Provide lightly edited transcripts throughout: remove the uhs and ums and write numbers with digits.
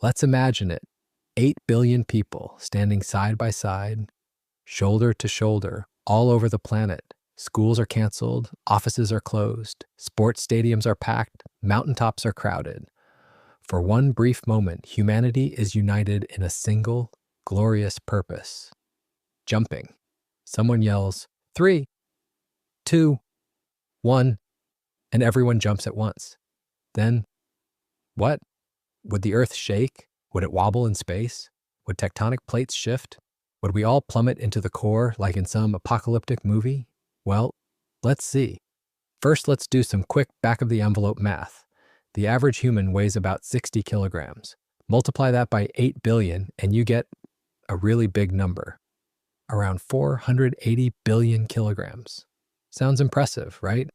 Let's imagine it. 8 billion people standing side by side, shoulder to shoulder, all over the planet. Schools are canceled, offices are closed, sports stadiums are packed, mountaintops are crowded. For one brief moment, humanity is united in a single, glorious purpose. Jumping. Someone yells, 3, 2, 1, and everyone jumps at once. Then, what? Would the Earth shake? Would it wobble in space? Would tectonic plates shift? Would we all plummet into the core like in some apocalyptic movie? Well, let's see. First, let's do some quick back-of-the-envelope math. The average human weighs about 60 kilograms. Multiply that by 8 billion, and you get a really big number. Around 480 billion kilograms. Sounds impressive, right?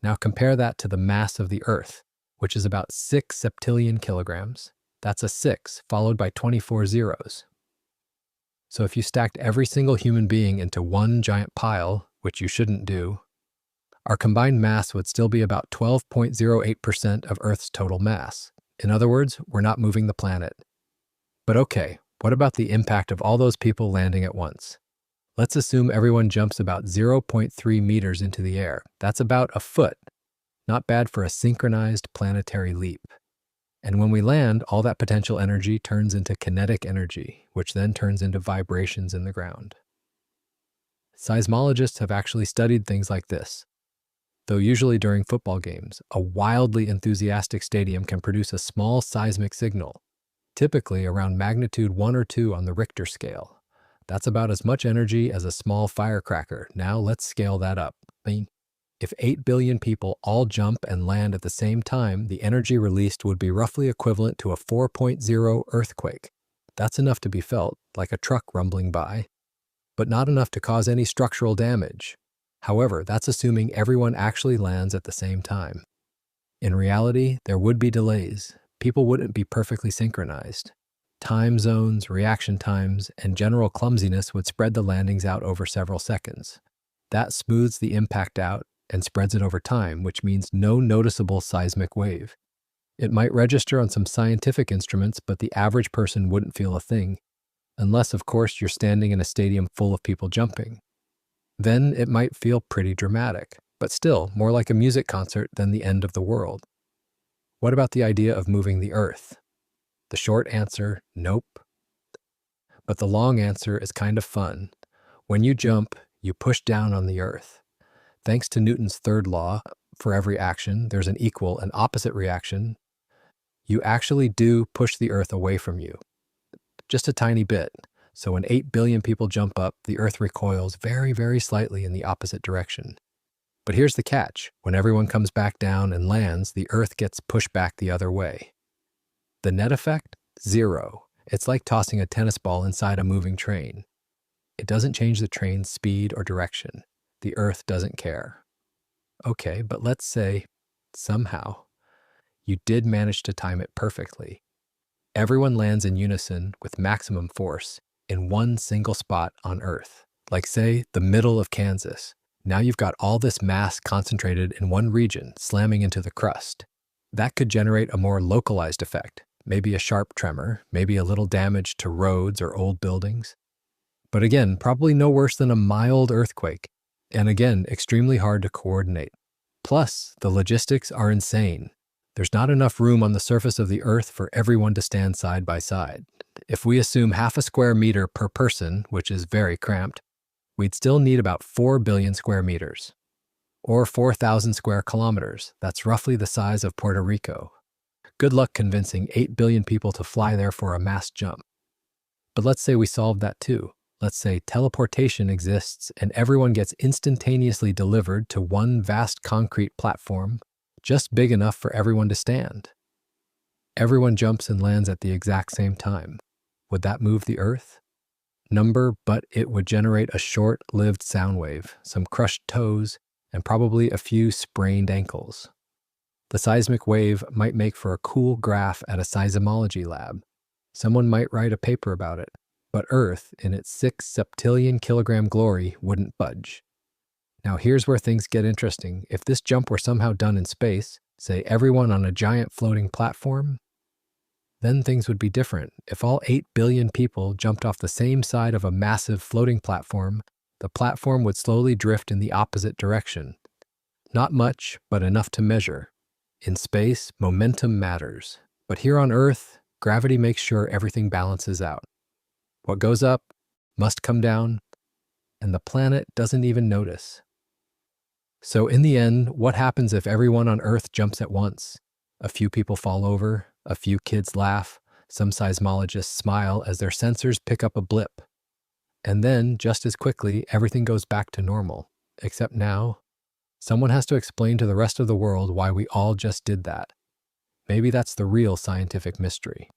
Now compare that to the mass of the Earth, which is about 6 septillion kilograms. That's a 6, followed by 24 zeros. So if you stacked every single human being into one giant pile, which you shouldn't do, our combined mass would still be about 12.08% of Earth's total mass. In other words, we're not moving the planet. But okay, what about the impact of all those people landing at once? Let's assume everyone jumps about 0.3 meters into the air. That's about a foot. Not bad for a synchronized planetary leap. And when we land, all that potential energy turns into kinetic energy, which then turns into vibrations in the ground. Seismologists have actually studied things like this. Though usually during football games, a wildly enthusiastic stadium can produce a small seismic signal, typically around magnitude 1 or 2 on the Richter scale. That's about as much energy as a small firecracker. Now let's scale that up. If 8 billion people all jump and land at the same time, the energy released would be roughly equivalent to a 4.0 earthquake. That's enough to be felt, like a truck rumbling by, but not enough to cause any structural damage. However, that's assuming everyone actually lands at the same time. In reality, there would be delays. People wouldn't be perfectly synchronized. Time zones, reaction times, and general clumsiness would spread the landings out over several seconds. That smooths the impact out and spreads it over time, which means no noticeable seismic wave. It might register on some scientific instruments, but the average person wouldn't feel a thing, unless, of course, you're standing in a stadium full of people jumping. Then it might feel pretty dramatic, but still more like a music concert than the end of the world. What about the idea of moving the Earth? The short answer, nope. But the long answer is kind of fun. When you jump, you push down on the Earth. Thanks to Newton's third law, for every action, there's an equal and opposite reaction. You actually do push the Earth away from you. Just a tiny bit. So when 8 billion people jump up, the Earth recoils very, very slightly in the opposite direction. But here's the catch. When everyone comes back down and lands, the Earth gets pushed back the other way. The net effect? 0. It's like tossing a tennis ball inside a moving train. It doesn't change the train's speed or direction. The Earth doesn't care. Okay, but let's say, somehow, you did manage to time it perfectly. Everyone lands in unison with maximum force in one single spot on Earth, like say, the middle of Kansas. Now you've got all this mass concentrated in one region, slamming into the crust. That could generate a more localized effect, maybe a sharp tremor, maybe a little damage to roads or old buildings. But again, probably no worse than a mild earthquake, and again, extremely hard to coordinate. Plus, the logistics are insane. There's not enough room on the surface of the Earth for everyone to stand side by side. If we assume half a square meter per person, which is very cramped, we'd still need about 4 billion square meters. Or 4,000 square kilometers. That's roughly the size of Puerto Rico. Good luck convincing 8 billion people to fly there for a mass jump. But let's say we solved that too. Let's say teleportation exists and everyone gets instantaneously delivered to one vast concrete platform, just big enough for everyone to stand. Everyone jumps and lands at the exact same time. Would that move the Earth? But it would generate a short-lived sound wave, some crushed toes, and probably a few sprained ankles. The seismic wave might make for a cool graph at a seismology lab. Someone might write a paper about it, but Earth, in its 6 septillion kilogram glory, wouldn't budge. Now here's where things get interesting. If this jump were somehow done in space, say everyone on a giant floating platform, Then things would be different. If all 8 billion people jumped off the same side of a massive floating platform, the platform would slowly drift in the opposite direction. Not much, but enough to measure. In space, momentum matters. But here on Earth, gravity makes sure everything balances out. What goes up must come down, and the planet doesn't even notice. So in the end, what happens if everyone on Earth jumps at once? A few people fall over, a few kids laugh, some seismologists smile as their sensors pick up a blip. And then, just as quickly, everything goes back to normal. Except now, someone has to explain to the rest of the world why we all just did that. Maybe that's the real scientific mystery.